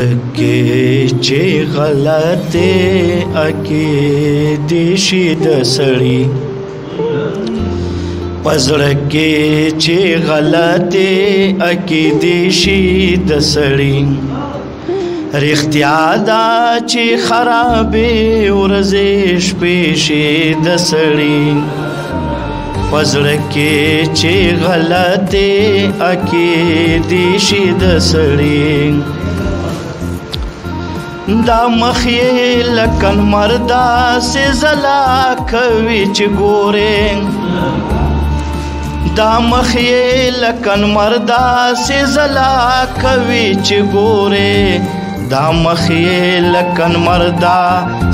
کې چې غلطه اکی دیشي د سړی پزړه کې چې غلطه اکی دیشي د سړی رښتیا دا چې خرابې ورځې شپې شي د سړی پزړه کې چې غلطه اکی دیشي د سړی دا مخی لکن مردا سے زلا کوي چې ګورې دا مخی لکن مردا سے زلا کوي چې ګورې دا مخی لکن مردا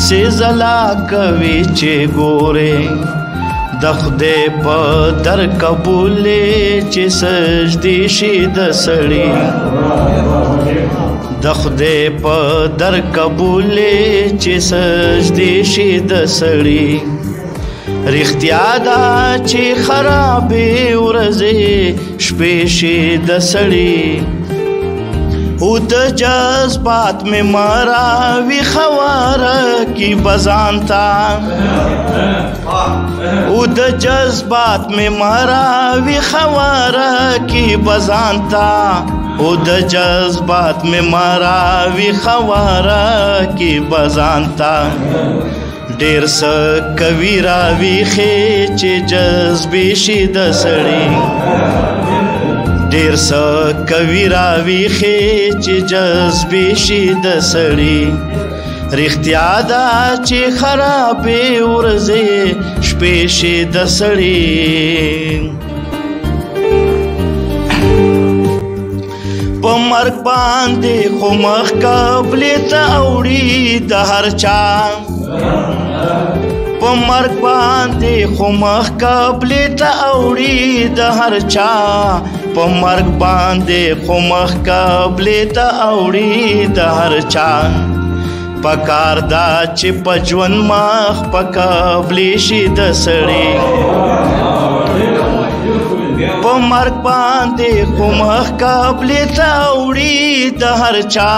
سے زلا کوي چې ګورې د خدای په در قبولې چې سجدي شي د سړي د خدای په در قبولې چې سجدي شي د سړي رښتیا دا چې خرابې ورځې شپې شي د سړي او د جذبات میں مراوی خوار کی بزانتا او د جذبات میں مراوی خوار کی بزانتا او د جذبات میں مراوی خوار کی بزانتا ډیر څه کوي راوي چې جذبې شي د سړي ډیر څه کوي راوي چې جذبې شي د سړي رښتیا دا چې خرابې ورځې شپې شي د سړي په مرګ باندې خو مخ قبلې ته اوړي د هر چا په مرګ باندې خو مخ قبلې ته اوړي د هر چا په مرګ باندې خو مخ قبلې ته اوړي د هر چا پکار دا چې په ژوند مخ په قبلې شي د سړي په مرګ باندې خو مخ قبلې ته اوړي د هر چا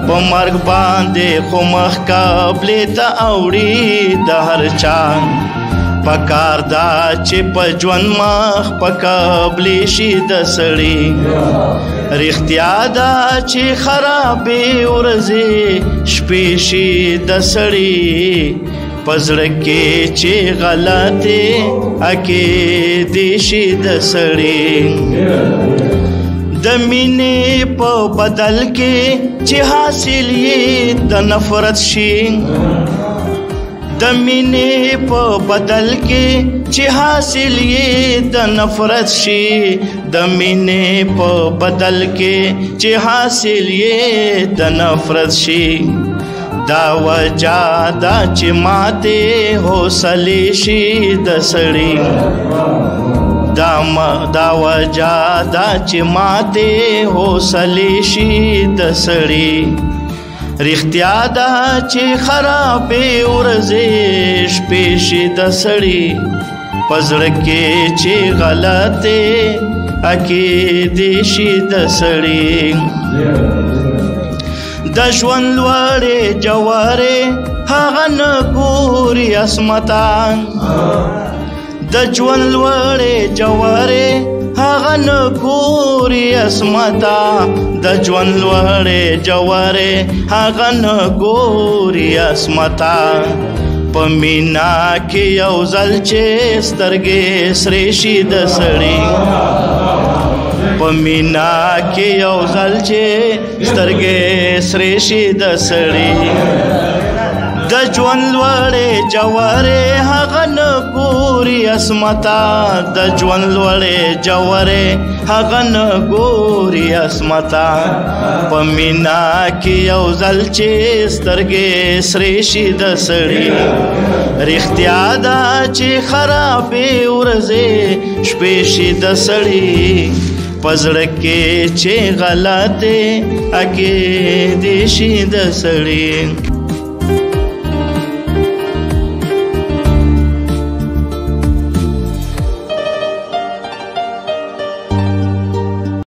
په مرګ باندې خو مخ قبلې ته اوړي د هر چا پکار دا چې په ژوند مخ په قبلې شي د سړي رښتیا دا چې خرابې ورځې شپې شي د سړي پزړه کې چې غلطه اکی دیشي د سړي د مینې په بدل کې چې حاصل یې د نفرت شي د مینې په بدل کې چې حاصل یې د نفرت شي د مینې په بدل کې چې حاصل یې د نفرت شي دا وجہ دا چې ماته حوصلې شي د سړي دا وجہ دا چې ماته حوصلې شي د سړي رښتیا دا چې خرابې ورځې شپې شي د سړي پزړه کې چې غلطه اکی دیشي د سړي د ژوند لوړې جوارې هغه نه ګوري عصمتا د ژوند لوړې جوارې هغه نه ګوري عصمتا د ژوند لوړې جوارې هغه نه ګوري عصمتا په مینا کې یو ځل چې سترګې سرې شي د سړي په مینا کې یو ځل چې سترګې سرې شي د سړي د ژوند لوړې جوارې هغه نه ګوري عصمتا د ژوند لوړې جوارې هغه نه ګوري عصمتا په مینا کې یو ځل چې سترګې سرې شي د سړي رښتیا دا چې خرابې ورځې شپې شي د سړي پزړه کې چې غلطه اکی دیشي د سړي